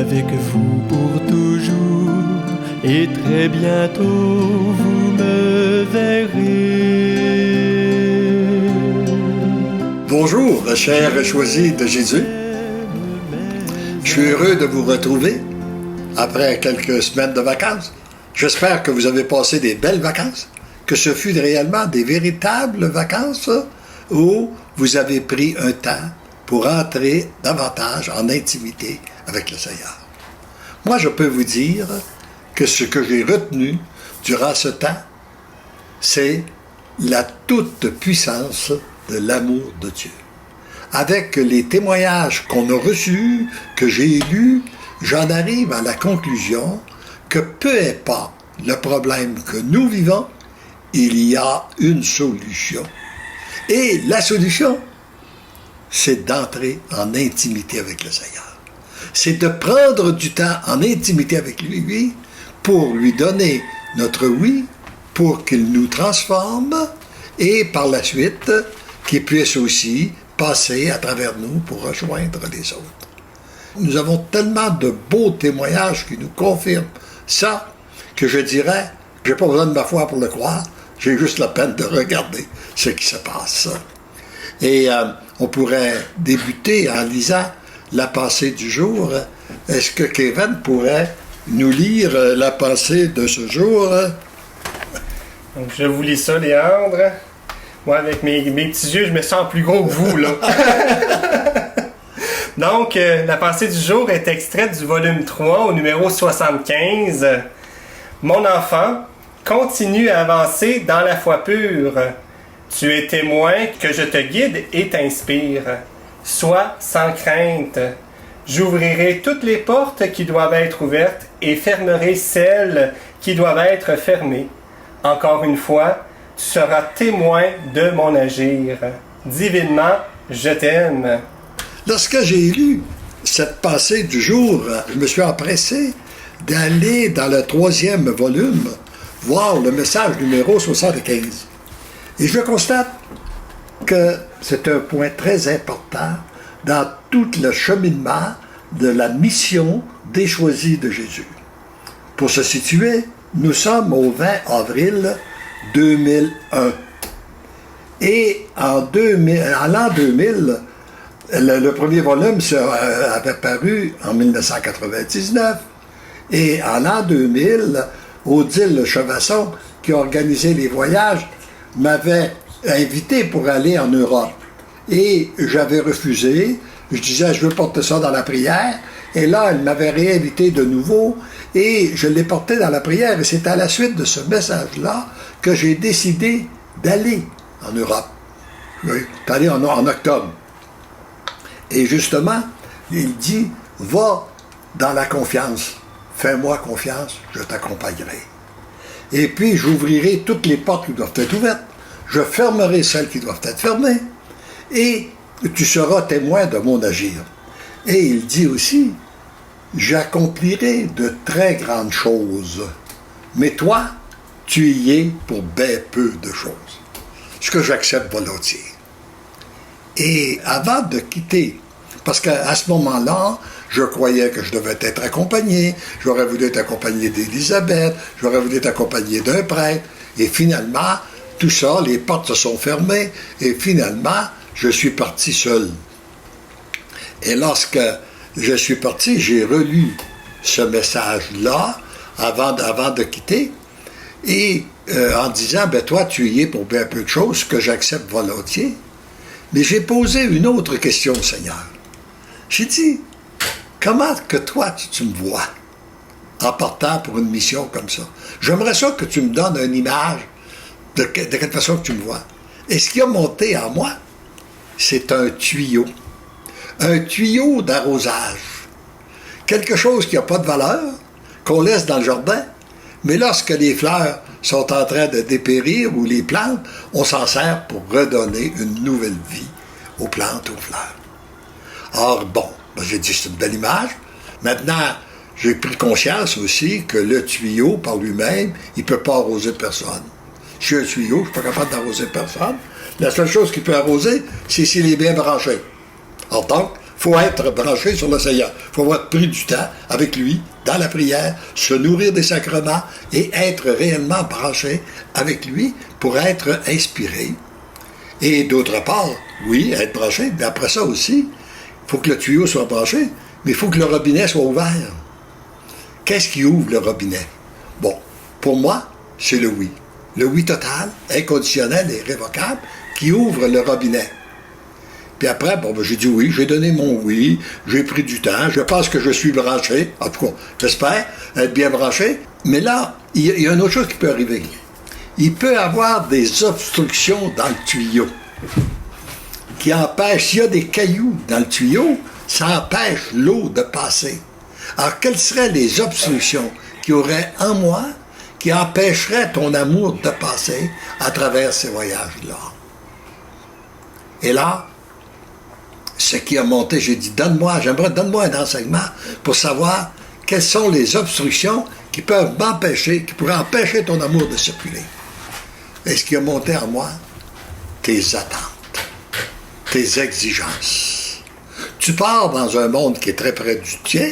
avec vous pour toujours, et très bientôt vous me verrez. Bonjour, chers choisis de Jésus. Je suis heureux de vous retrouver après quelques semaines de vacances. J'espère que vous avez passé des belles vacances, que ce fut réellement des véritables vacances où vous avez pris un temps pour entrer davantage en intimité avec le Seigneur. Moi, je peux vous dire que ce que j'ai retenu durant ce temps, c'est la toute puissance de l'amour de Dieu. Avec les témoignages qu'on a reçus, que j'ai lus, j'en arrive à la conclusion que peu importe le problème que nous vivons, il y a une solution. Et la solution, c'est d'entrer en intimité avec le Seigneur. C'est de prendre du temps en intimité avec lui pour lui donner notre oui, pour qu'il nous transforme et par la suite, qu'il puisse aussi passer à travers nous pour rejoindre les autres. Nous avons tellement de beaux témoignages qui nous confirment ça, que je dirais, je n'ai pas besoin de ma foi pour le croire, j'ai juste la peine de regarder ce qui se passe. Et on pourrait débuter en lisant la pensée du jour. Est-ce que Kevin pourrait nous lire la pensée de ce jour? Donc, je vous lis ça, Léandre. Moi, avec mes petits yeux, je me sens plus gros que vous, là. Donc, la pensée du jour est extraite du volume 3 au numéro 75. Mon enfant, continue à avancer dans la foi pure. Tu es témoin que je te guide et t'inspire. Sois sans crainte. J'ouvrirai toutes les portes qui doivent être ouvertes et fermerai celles qui doivent être fermées. Encore une fois, tu seras témoin de mon agir. Divinement, je t'aime. Lorsque j'ai lu cette pensée du jour, je me suis empressé d'aller dans le 3e volume voir le message numéro 75. Et je constate que c'est un point très important dans tout le cheminement de la mission des choisis de Jésus. Pour se situer, nous sommes au 20 avril 2001. Et en l'an 2000, le premier volume avait paru en 1999. Et en l'an 2000, Odile Chevasson, qui organisait les voyages, m'avait invité pour aller en Europe. Et j'avais refusé. Je disais, je veux porter ça dans la prière. Et là, elle m'avait réinvité de nouveau. Et je l'ai porté dans la prière. Et c'est à la suite de ce message-là que j'ai décidé d'aller en Europe. Oui, d'aller en octobre. Et justement, il dit, va dans la confiance. Fais-moi confiance, je t'accompagnerai. Et puis, j'ouvrirai toutes les portes qui doivent être ouvertes. Je fermerai celles qui doivent être fermées. Et tu seras témoin de mon agir. Et il dit aussi, j'accomplirai de très grandes choses. Mais toi, tu y es pour bien peu de choses. Ce que j'accepte volontiers. Et avant de quitter, parce qu'à ce moment-là, je croyais que je devais être accompagné, j'aurais voulu être accompagné d'Élisabeth, j'aurais voulu être accompagné d'un prêtre, et finalement, tout ça, les portes se sont fermées, et finalement, je suis parti seul. Et lorsque je suis parti, j'ai relu ce message-là, avant de quitter, et en disant, ben toi, tu y es pour bien peu de choses, que j'accepte volontiers, mais j'ai posé une autre question au Seigneur. J'ai dit, comment que toi, tu me vois en partant pour une mission comme ça? J'aimerais ça que tu me donnes une image de quelle façon que tu me vois. Et ce qui a monté en moi, c'est un tuyau. Un tuyau d'arrosage. Quelque chose qui n'a pas de valeur, qu'on laisse dans le jardin, mais lorsque les fleurs sont en train de dépérir ou les plantes, on s'en sert pour redonner une nouvelle vie aux plantes, aux fleurs. Or, bon, j'ai dit c'est une belle image. Maintenant, j'ai pris conscience aussi que le tuyau, par lui-même, il ne peut pas arroser personne. Je suis un tuyau, je ne suis pas capable d'arroser personne. La seule chose qui peut arroser, c'est s'il est bien branché. Alors donc, faut être branché sur le Seigneur. Il faut avoir pris du temps avec lui, dans la prière, se nourrir des sacrements et être réellement branché avec lui pour être inspiré. Et d'autre part, oui, être branché, mais après ça aussi, il faut que le tuyau soit branché, mais il faut que le robinet soit ouvert. Qu'est-ce qui ouvre le robinet? Bon, pour moi, c'est le oui. Le oui total, inconditionnel et irrévocable, qui ouvre le robinet. Puis après, bon, ben, j'ai dit oui, j'ai donné mon oui, j'ai pris du temps, je pense que je suis branché, en tout cas, j'espère être bien branché, mais là, il y a une autre chose qui peut arriver. Il peut y avoir des obstructions dans le tuyau qui empêchent, s'il y a des cailloux dans le tuyau, ça empêche l'eau de passer. Alors, quelles seraient les obstructions qui auraient en moi qui empêcheraient ton amour de passer à travers ces voyages-là? Et là, ce qui a monté, j'ai dit, donne-moi un enseignement pour savoir quelles sont les obstructions qui peuvent m'empêcher, qui pourraient empêcher ton amour de circuler. Et ce qui a monté en moi, tes attentes, tes exigences. Tu pars dans un monde qui est très près du tien,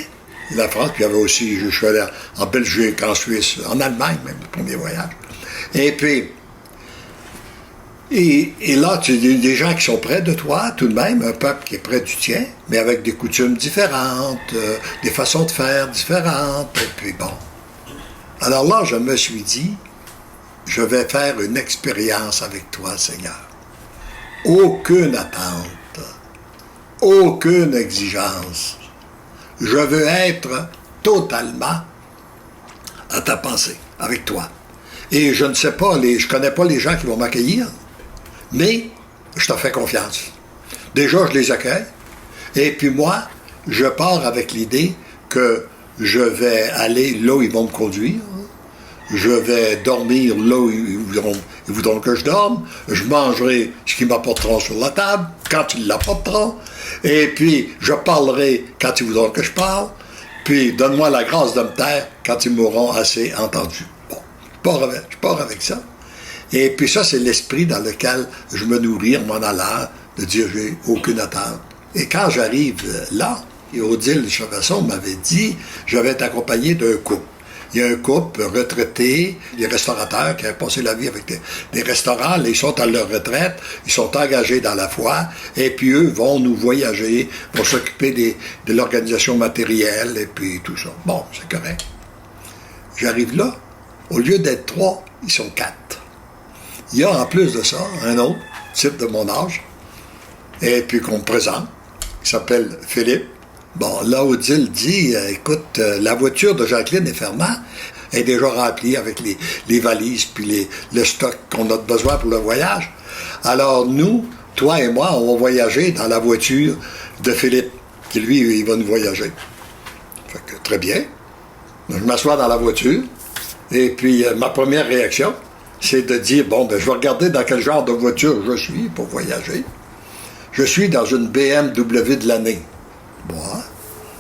la France, puis il y avait aussi, je suis allé en Belgique, en Suisse, en Allemagne même, le premier voyage. Et puis, et là, tu as des gens qui sont près de toi, tout de même, un peuple qui est près du tien, mais avec des coutumes différentes, des façons de faire différentes, et puis bon. Alors là, je me suis dit, je vais faire une expérience avec toi, Seigneur. Aucune attente, aucune exigence. Je veux être totalement à ta pensée, avec toi. Et je ne sais pas, je connais pas les gens qui vont m'accueillir, mais je te fais confiance. Déjà, je les accueille. Et puis moi, je pars avec l'idée que je vais aller là où ils vont me conduire. Je vais dormir là où ils voudront que je dorme. Je mangerai ce qu'ils m'apporteront sur la table, quand ils l'apporteront. Et puis, je parlerai quand ils voudront que je parle. Puis, donne-moi la grâce de me taire quand ils m'auront assez entendu. Bon, je pars avec ça. Et puis ça, c'est l'esprit dans lequel je me nourris en m'en allant, de dire j'ai aucune attente. Et quand j'arrive là, Odile Chevasson m'avait dit, je vais être accompagné d'un couple. Il y a un couple retraité, des restaurateurs qui avaient passé la vie avec des restaurants, là, ils sont à leur retraite, ils sont engagés dans la foi, et puis eux vont nous voyager, vont s'occuper de l'organisation matérielle, et puis tout ça. Bon, c'est correct. J'arrive là, au lieu d'être 3, ils sont 4. Il y a en plus de ça un autre type de mon âge, et puis qu'on me présente, qui s'appelle Philippe. Bon, là, Odile dit, écoute, la voiture de Jacqueline et Fernand est déjà remplie avec les valises puis le stock qu'on a besoin pour le voyage. Alors nous, toi et moi, on va voyager dans la voiture de Philippe, qui lui, il va nous voyager. Fait que, très bien. Je m'assois dans la voiture, et puis ma première réaction, c'est de dire, bon, ben je vais regarder dans quel genre de voiture je suis pour voyager. Je suis dans une BMW de l'année. Bon,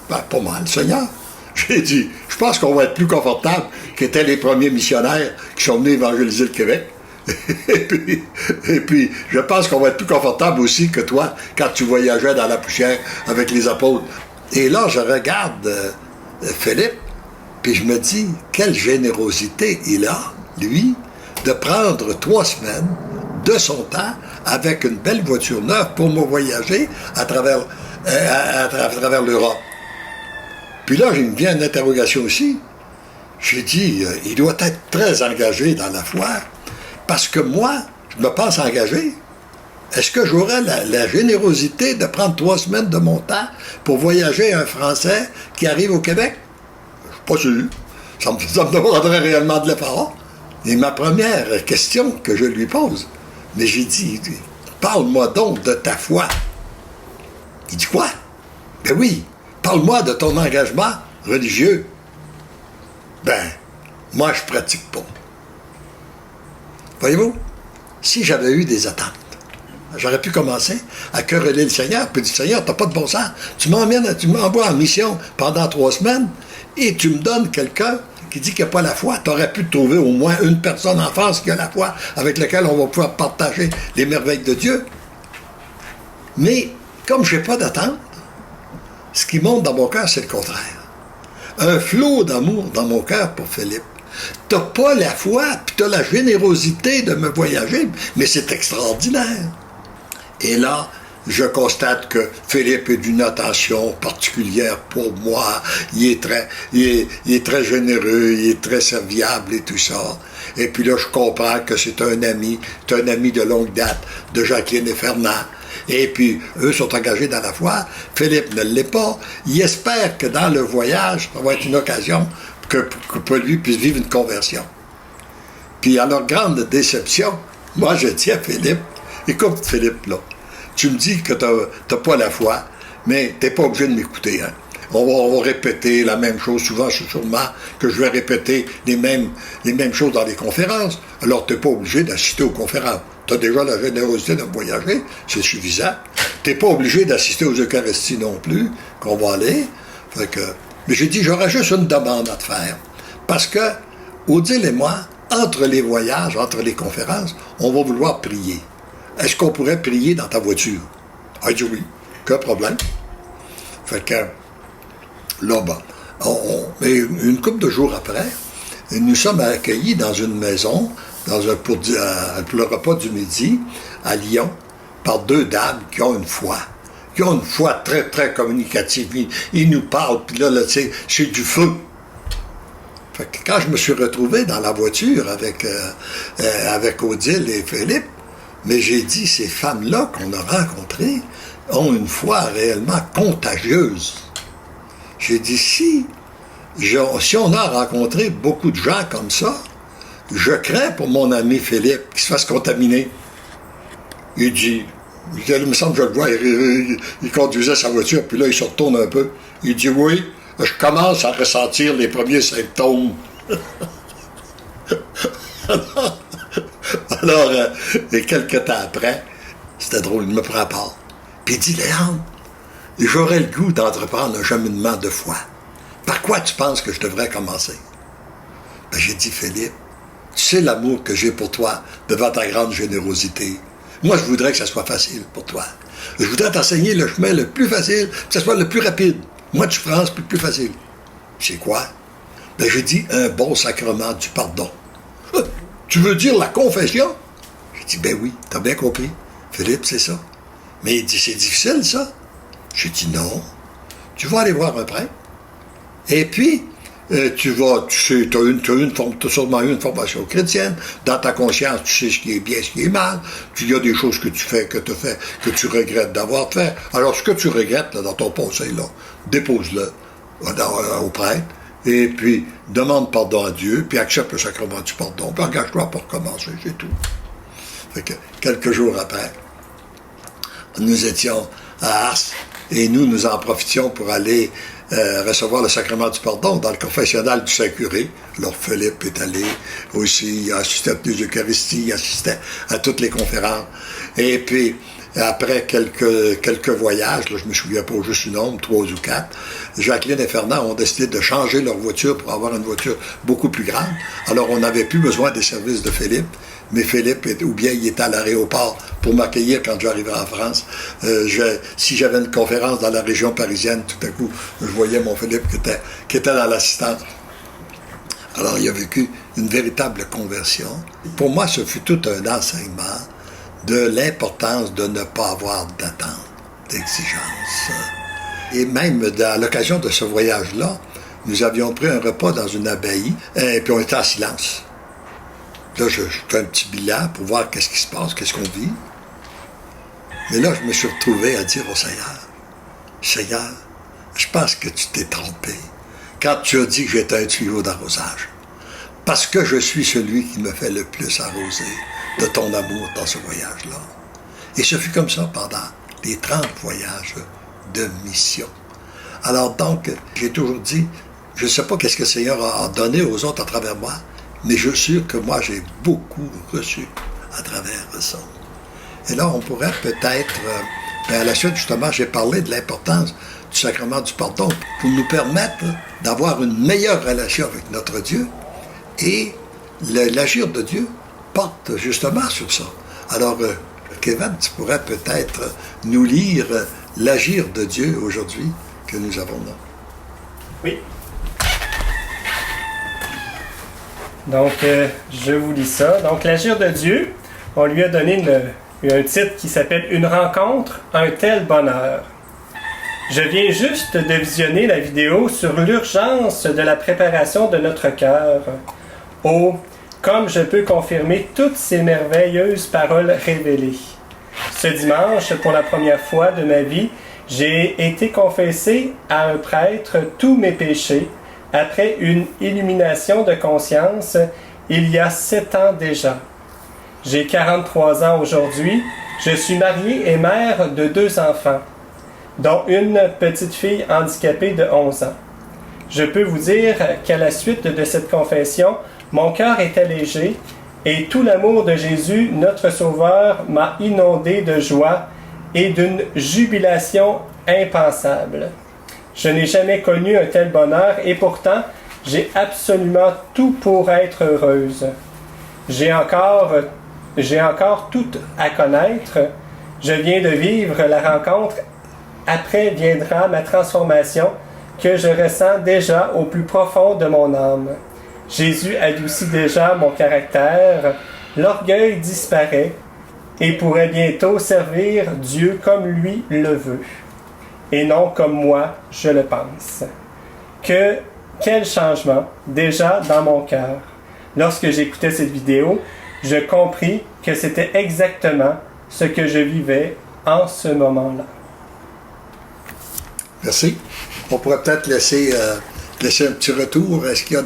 ben, pas mal, Seigneur. J'ai dit, je pense qu'on va être plus confortable qu'étaient les premiers missionnaires qui sont venus évangéliser le Québec. et puis, je pense qu'on va être plus confortable aussi que toi quand tu voyageais dans la poussière avec les apôtres. Et là, je regarde Philippe, puis je me dis, quelle générosité il a, lui, de prendre 3 semaines de son temps avec une belle voiture neuve pour me voyager à travers l'Europe. Puis là, il me vient une interrogation aussi. J'ai dit, il doit être très engagé dans la foi, parce que moi, je me pense engagé. Est-ce que j'aurais la générosité de prendre 3 semaines de mon temps pour voyager un Français qui arrive au Québec? Je suis pas sûr. Ça me demanderait réellement de l'effort. Et ma première question que je lui pose, mais j'ai dit, parle-moi donc de ta foi. Il dit quoi? Ben oui, parle-moi de ton engagement religieux. Ben, moi, je pratique pas. Voyez-vous, si j'avais eu des attentes, j'aurais pu commencer à quereller le Seigneur, puis dire, Seigneur, t'as pas de bon sens. Tu m'envoies en mission pendant 3 semaines, et tu me donnes quelqu'un qui dit qu'il n'y a pas la foi. Tu aurais pu trouver au moins une personne en France qui a la foi, avec laquelle on va pouvoir partager les merveilles de Dieu. Mais, comme je n'ai pas d'attente, Ce qui monte dans mon cœur, c'est le contraire. Un flot d'amour dans mon cœur pour Philippe. T'as pas la foi, puis t'as la générosité de me voyager, mais c'est extraordinaire. Et là, je constate que Philippe est d'une attention particulière pour moi. Il est très généreux, il est très serviable et tout ça. Et puis là, je comprends que c'est un ami de longue date de Jacqueline et Fernand. Et puis, eux sont engagés dans la foi. Philippe ne l'est pas. Il espère que dans le voyage, ça va être une occasion que lui puisse vivre une conversion. Puis, à leur grande déception, moi, je dis à Philippe, écoute, Philippe, là, tu me dis que t'as pas la foi, mais t'es pas obligé de m'écouter, hein. On va répéter la même chose, souvent, sûrement, que je vais répéter les mêmes choses dans les conférences. Alors, t'es pas obligé d'assister aux conférences. T'as déjà la générosité de voyager, c'est suffisant. T'es pas obligé d'assister aux Eucharisties non plus, qu'on va aller. Fait que, mais j'ai dit, j'aurais juste une demande à te faire. Parce que, Odile et moi, entre les voyages, entre les conférences, on va vouloir prier. Est-ce qu'on pourrait prier dans ta voiture? Elle dit oui, qu'un problème. Fait que, là, mais une couple de jours après, nous sommes accueillis dans une maison, pour le repas du midi, à Lyon, par deux dames qui ont une foi. Qui ont une foi très, très communicative. Ils nous parlent, puis là, tu sais, c'est du feu. Fait que quand je me suis retrouvé dans la voiture avec Odile et Philippe, mais j'ai dit, ces femmes-là qu'on a rencontrées ont une foi réellement contagieuse. J'ai dit, si on a rencontré beaucoup de gens comme ça, je crains pour mon ami Philippe qu'il se fasse contaminer. Il dit, il me semble que je le vois, il conduisait sa voiture, puis là, il se retourne un peu. Il dit, oui, je commence à ressentir les premiers symptômes. Alors, et quelques temps après, c'était drôle, il me prend part. Puis il dit, Léandre, j'aurais le goût d'entreprendre un cheminement de foi. Par quoi tu penses que je devrais commencer? Ben, j'ai dit, Philippe, tu sais l'amour que j'ai pour toi devant ta grande générosité. Moi, je voudrais que ça soit facile pour toi. Je voudrais t'enseigner le chemin le plus facile, que ça soit le plus rapide. Moi, de France, puis le plus facile. C'est quoi? Ben, j'ai dit, un bon sacrement du pardon. Tu veux dire la confession? J'ai dit, ben oui, t'as bien compris. Philippe, c'est ça. Mais il dit, c'est difficile, ça? J'ai dit, non. Tu vas aller voir un prêtre. Et puis, tu sais, t'as sûrement eu une formation chrétienne. Dans ta conscience, tu sais ce qui est bien, ce qui est mal. Il y a des choses que tu fais, que tu regrettes d'avoir fait. Alors, ce que tu regrettes, là, dans ton passé, là, dépose-le au prêtre. Et puis, demande pardon à Dieu, puis accepte le sacrement du pardon, puis engage-toi pour commencer, c'est tout. Fait que, quelques jours après, nous étions à Ars, et nous en profitions pour aller recevoir le sacrement du pardon dans le confessionnal du Saint-Curé. Alors, Philippe est allé aussi, il assistait à toutes les Eucharisties, il assistait à toutes les conférences. Et puis, après quelques voyages, là, je me souviens pas juste une nombre, 3 ou 4, Jacqueline et Fernand ont décidé de changer leur voiture pour avoir une voiture beaucoup plus grande. Alors, on n'avait plus besoin des services de Philippe, mais Philippe, ou bien il était à l'aéroport pour m'accueillir quand j'arrivais en France. Si j'avais une conférence dans la région parisienne, tout à coup, je voyais mon Philippe qui était dans l'assistance. Alors, il a vécu une véritable conversion. Pour moi, ce fut tout un enseignement de l'importance de ne pas avoir d'attente, d'exigence. Et même à l'occasion de ce voyage-là, nous avions pris un repas dans une abbaye, et puis on était en silence. Là, je fais un petit bilan pour voir qu'est-ce qui se passe, qu'est-ce qu'on vit. Mais là, je me suis retrouvé à dire au Seigneur, Seigneur, je pense que tu t'es trompé quand tu as dit que j'étais un tuyau d'arrosage. Parce que je suis celui qui me fait le plus arroser de ton amour dans ce voyage-là. Et ce fut comme ça pendant les 30 voyages de mission. Alors donc, j'ai toujours dit, je ne sais pas qu'est-ce que le Seigneur a donné aux autres à travers moi, mais je suis sûr que moi, j'ai beaucoup reçu à travers ça. Et là, on pourrait peut-être, à la suite, justement, j'ai parlé de l'importance du sacrement du pardon pour nous permettre d'avoir une meilleure relation avec notre Dieu. Et l'agir de Dieu porte justement sur ça. Alors, Kevin, tu pourrais peut-être nous lire l'agir de Dieu aujourd'hui que nous avons là. Oui. Donc, je vous lis ça. Donc, l'agir de Dieu, on lui a donné un titre qui s'appelle « Une rencontre, un tel bonheur ». Je viens juste de visionner la vidéo sur l'urgence de la préparation de notre cœur. Oh, comme je peux confirmer toutes ces merveilleuses paroles révélées. Ce dimanche, pour la première fois de ma vie, j'ai été confessé à un prêtre tous mes péchés après une illumination de conscience il y a 7 ans déjà. J'ai 43 ans aujourd'hui, je suis mariée et mère de 2 enfants, dont une petite fille handicapée de 11 ans. Je peux vous dire qu'à la suite de cette confession, mon cœur est allégé et tout l'amour de Jésus, notre Sauveur, m'a inondé de joie et d'une jubilation impensable. Je n'ai jamais connu un tel bonheur et pourtant, j'ai absolument tout pour être heureuse. J'ai encore tout à connaître. Je viens de vivre la rencontre. Après viendra ma transformation que je ressens déjà au plus profond de mon âme. Jésus adoucit déjà mon caractère, l'orgueil disparaît et pourrait bientôt servir Dieu comme lui le veut, et non comme moi je le pense. Quel changement déjà dans mon cœur. Lorsque j'écoutais cette vidéo, je compris que c'était exactement ce que je vivais en ce moment-là. Merci. On pourrait peut-être laisser un petit retour. Est-ce qu'il y a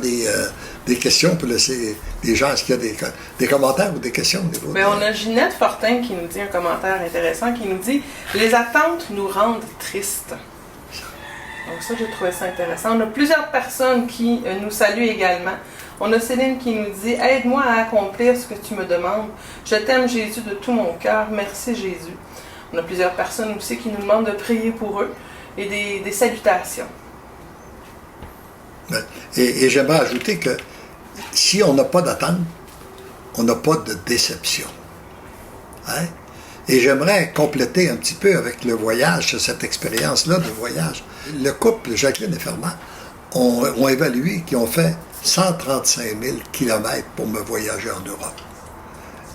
des questions pour laisser des gens? Est-ce qu'il y a des commentaires ou des questions? Bien, on a Ginette Fortin qui nous dit un commentaire intéressant, qui nous dit « Les attentes nous rendent tristes ». Donc ça, j'ai trouvé ça intéressant. On a plusieurs personnes qui nous saluent également. On a Céline qui nous dit « Aide-moi à accomplir ce que tu me demandes. Je t'aime Jésus de tout mon cœur. Merci Jésus. » On a plusieurs personnes aussi qui nous demandent de prier pour eux et des salutations. Et j'aimerais ajouter que si on n'a pas d'attente, on n'a pas de déception. Hein? Et j'aimerais compléter un petit peu avec le voyage, cette expérience-là de voyage. Le couple, Jacqueline et Fernand, ont évalué qu'ils ont fait 135 000 kilomètres pour me voyager en Europe.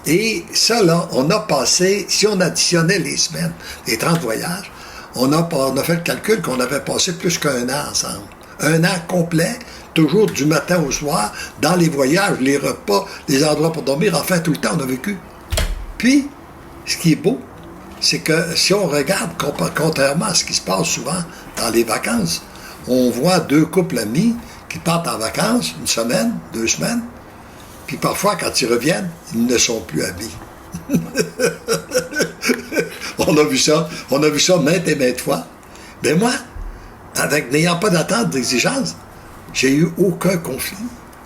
Et ça, là, on a passé, si on additionnait les semaines, les 30 voyages, on a fait le calcul qu'on avait passé plus qu'1 an ensemble. 1 an complet, toujours du matin au soir, dans les voyages, les repas, les endroits pour dormir, enfin, tout le temps, on a vécu. Puis, ce qui est beau, c'est que si on regarde, contrairement à ce qui se passe souvent dans les vacances, on voit 2 couples amis qui partent en vacances 1 semaine, 2 semaines, puis parfois, quand ils reviennent, ils ne sont plus amis. On a vu ça maintes et maintes fois. Mais moi, n'ayant pas d'attente, d'exigence, j'ai eu aucun conflit,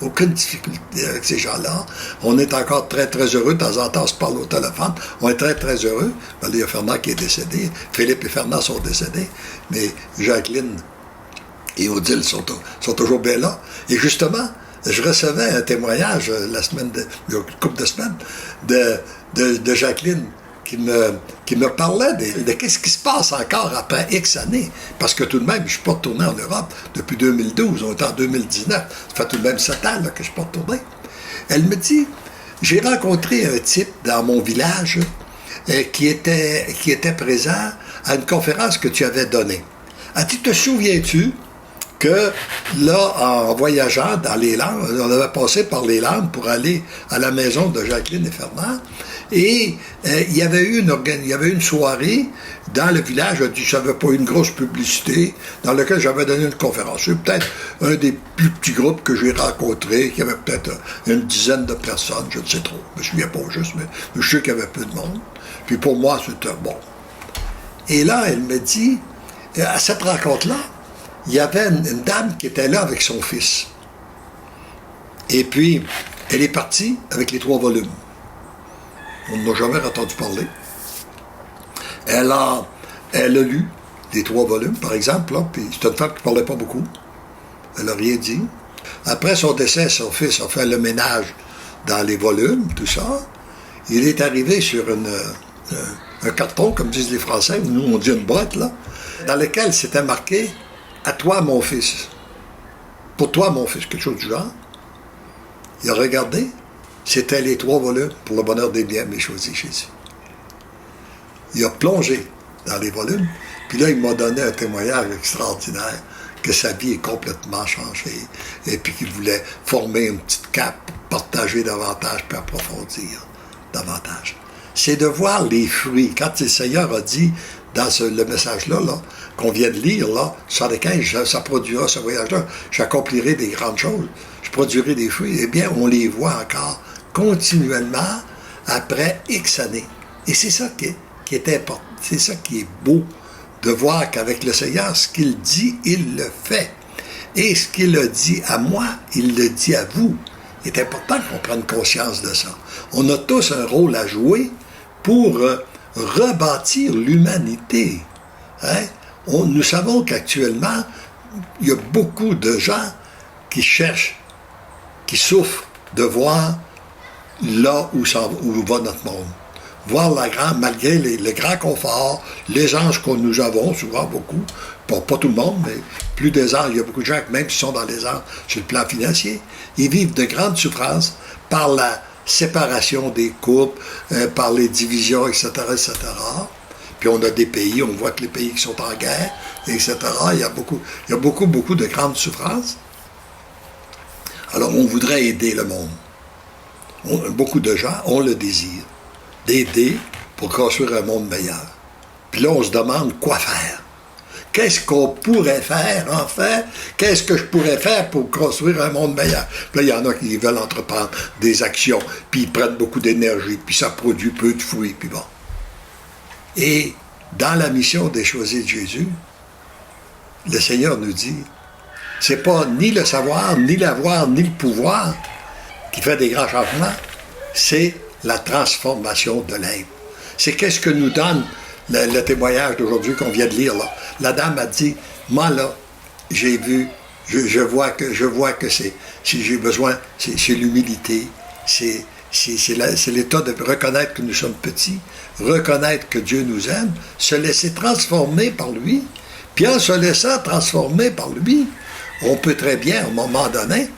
aucune difficulté avec ces gens-là. On est encore très, très heureux. De temps en temps, on se parle au téléphone. On est très, très heureux. Ben, il y a Fernand qui est décédé. Philippe et Fernand sont décédés. Mais Jacqueline et Odile sont toujours bien là. Et justement, je recevais un témoignage il y a une couple de semaines de Jacqueline qui me parlait de qu'est-ce qui se passe encore après X années. Parce que tout de même, je ne suis pas retourné en Europe depuis 2012, on est en 2019. Ça fait tout de même 7 ans là, que je ne suis pas retourné. Elle me dit, j'ai rencontré un type dans mon village qui était présent à une conférence que tu avais donnée. Elle dit, te souviens-tu que là, en voyageant dans les Landes, on avait passé par les Landes pour aller à la maison de Jacqueline et Fernand, et il y avait eu une soirée dans le village, je n'avais pas eu une grosse publicité, dans laquelle j'avais donné une conférence. C'est peut-être un des plus petits groupes que j'ai rencontrés, qui avait peut-être une dizaine de personnes, je ne sais trop, je ne me souviens pas juste, mais je sais qu'il y avait peu de monde. Puis pour moi, c'était bon. Et là, elle me dit, à cette rencontre-là, il y avait une dame qui était là avec son fils. Et puis, elle est partie avec les 3 volumes. On n'a jamais entendu parler. Elle a lu les 3 volumes, par exemple, là, puis c'était une femme qui ne parlait pas beaucoup. Elle n'a rien dit. Après son décès, son fils a fait le ménage dans les volumes, tout ça. Il est arrivé sur un carton, comme disent les Français, nous on dit une boîte, là, dans lequel c'était marqué à toi, mon fils. Pour toi, mon fils, quelque chose du genre. Il a regardé, c'était les 3 volumes pour le bonheur des biens, mais choisi Jésus. Il a plongé dans les volumes, puis là, il m'a donné un témoignage extraordinaire que sa vie est complètement changée, et puis qu'il voulait former une petite cape pour partager davantage, puis approfondir davantage. C'est de voir les fruits. Quand le Seigneur a dit, dans le message-là, qu'on vient de lire, là, 75, ça produira ce voyage-là, j'accomplirai des grandes choses, je produirai des fruits, eh bien, on les voit encore continuellement après X années. Et c'est ça qui est important, c'est ça qui est beau, de voir qu'avec le Seigneur, ce qu'il dit, il le fait. Et ce qu'il a dit à moi, il le dit à vous. Il est important qu'on prenne conscience de ça. On a tous un rôle à jouer pour rebâtir l'humanité. Hein? Nous savons qu'actuellement, il y a beaucoup de gens qui cherchent, qui souffrent de voir là où va notre monde. Voir malgré le grand confort, les anges que nous avons, souvent beaucoup, pas tout le monde, mais plus des anges, il y a beaucoup de gens qui même qui sont dans les anges sur le plan financier, ils vivent de grandes souffrances par la séparation des couples, par les divisions, etc., etc. Puis on a des pays, on voit que les pays qui sont en guerre, etc., il y a beaucoup de grandes souffrances. Alors on voudrait aider le monde. Beaucoup de gens ont le désir d'aider pour construire un monde meilleur. Puis là, on se demande quoi faire. Qu'est-ce qu'on pourrait faire, en fait? Qu'est-ce que je pourrais faire pour construire un monde meilleur? Puis là, il y en a qui veulent entreprendre des actions, puis ils prennent beaucoup d'énergie, puis ça produit peu de fruits, puis bon. Et dans la mission des choisis de Jésus, le Seigneur nous dit, c'est pas ni le savoir, ni l'avoir, ni le pouvoir qui fait des grands changements, c'est la transformation de l'être. C'est qu'est-ce que nous donne le témoignage d'aujourd'hui qu'on vient de lire, là. La dame a dit, moi, là, j'ai vu, je vois que si j'ai besoin, c'est l'humilité, c'est l'état de reconnaître que nous sommes petits, reconnaître que Dieu nous aime, se laisser transformer par lui, puis en se laissant transformer par lui, on peut très bien, à un moment donné,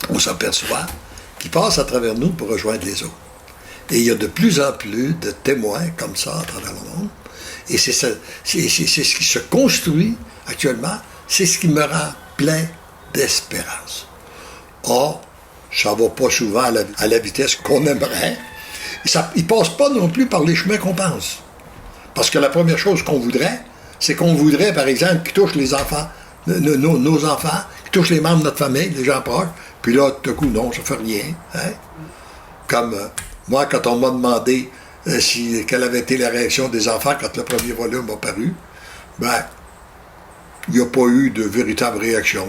on s'aperçoit qu'il passe à travers nous pour rejoindre les autres. Et il y a de plus en plus de témoins comme ça à travers le monde. Et c'est ce qui se construit actuellement, c'est ce qui me rend plein d'espérance. Or, ça ne va pas souvent à la vitesse qu'on aimerait. Il ne passe pas non plus par les chemins qu'on pense. Parce que la première chose qu'on voudrait, c'est qu'on voudrait, par exemple, qu'ils touchent les enfants, nos enfants, qu'ils touchent les membres de notre famille, les gens proches, puis là, tout à coup, non, ça ne fait rien. Hein? Comme moi, quand on m'a demandé quelle avait été la réaction des enfants quand le premier volume a paru, ben, il n'y a pas eu de véritable réaction,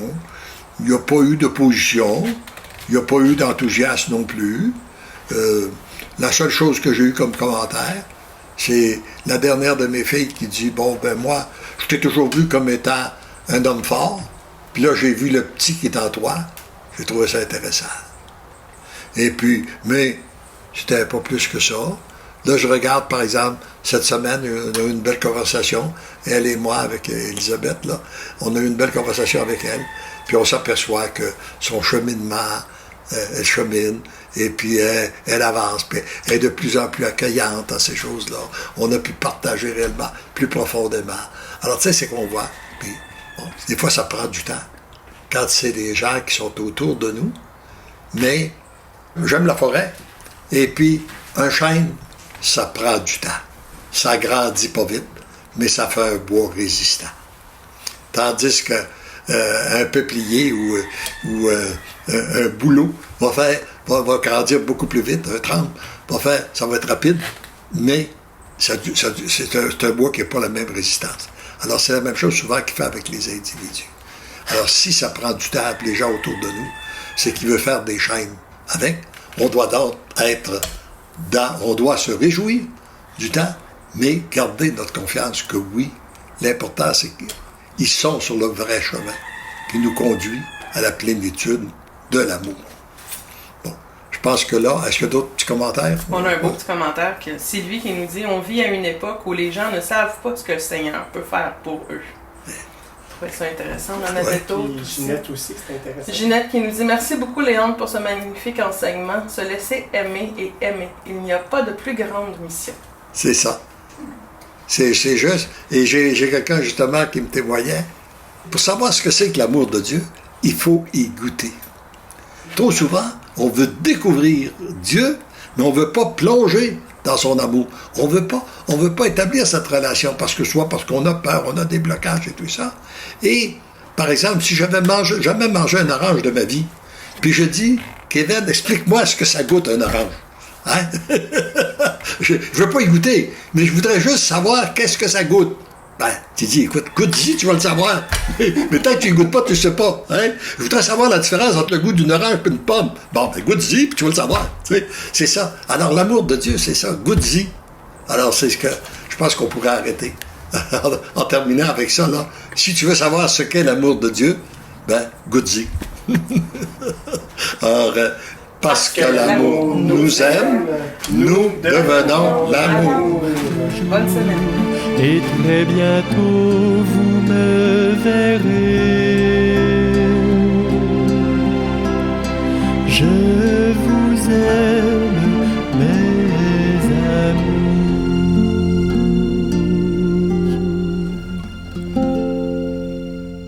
il n'y a pas eu d'opposition, il n'y a pas eu d'enthousiasme non plus. La seule chose que j'ai eue comme commentaire, c'est la dernière de mes filles qui dit, bon, ben moi, je t'ai toujours vu comme étant un homme fort, puis là, j'ai vu le petit qui est en toi, j'ai trouvé ça intéressant. Et puis, mais c'était pas plus que ça. Là, je regarde, par exemple, cette semaine, on a eu une belle conversation, elle et moi, avec Elisabeth, là, on a eu une belle conversation avec elle, puis on s'aperçoit que son cheminement, elle chemine, et puis elle avance, puis elle est de plus en plus accueillante dans ces choses-là. On a pu partager réellement, plus profondément. Alors, tu sais, c'est qu'on voit. Puis, bon, des fois, ça prend du temps, quand c'est des gens qui sont autour de nous, mais j'aime la forêt, et puis un chêne, ça prend du temps. Ça grandit pas vite, mais ça fait un bois résistant. Tandis que un peuplier ou un bouleau va grandir beaucoup plus vite, un trempe, ça va être rapide, mais c'est un bois qui n'a pas la même résistance. Alors c'est la même chose souvent qu'il fait avec les individus. Alors si ça prend du temps pour les gens autour de nous, c'est qu'il veut faire des chaînes avec. On doit donc on doit se réjouir du temps, mais garder notre confiance que oui, l'important c'est qu'ils sont sur le vrai chemin qui nous conduit à la plénitude de l'amour. Bon, je pense que là, est-ce qu'il y a d'autres petits commentaires? On a un beau petit commentaire, que Sylvie qui nous dit « On vit à une époque où les gens ne savent pas ce que le Seigneur peut faire pour eux. » trouvais ça intéressant. On en avait d'autres Puis aussi. Ginette aussi, c'est intéressant. Ginette qui nous dit « Merci beaucoup, Léandre, pour ce magnifique enseignement. Se laisser aimer et aimer. Il n'y a pas de plus grande mission. » C'est ça. C'est juste. Et j'ai quelqu'un, justement, qui me témoignait. Pour savoir ce que c'est que l'amour de Dieu, il faut y goûter. Trop souvent, on veut découvrir Dieu, mais on ne veut pas plonger dans son amour. On veut pas établir cette relation, soit parce qu'on a peur, on a des blocages et tout ça. Et, par exemple, si j'avais jamais mangé un orange de ma vie, puis je dis, Kevin, explique-moi ce que ça goûte un orange. Hein? Je ne veux pas y goûter, mais je voudrais juste savoir qu'est-ce que ça goûte. Ben, tu dis, écoute, goûte-y, tu vas le savoir. Mais tant que tu ne goûtes pas, tu ne sais pas. Hein? Je voudrais savoir la différence entre le goût d'une orange et une pomme. Bon, ben, goûte-y, puis tu vas le savoir. Tu sais, c'est ça. Alors, l'amour de Dieu, c'est ça. Goûte-y. Alors, c'est ce que je pense qu'on pourrait arrêter. En terminant avec ça, là. Si tu veux savoir ce qu'est l'amour de Dieu, ben, goûte-y. Alors, parce que l'amour nous aime, nous devenons l'amour. Bonne semaine. Et très bientôt vous me verrez. Je vous aime.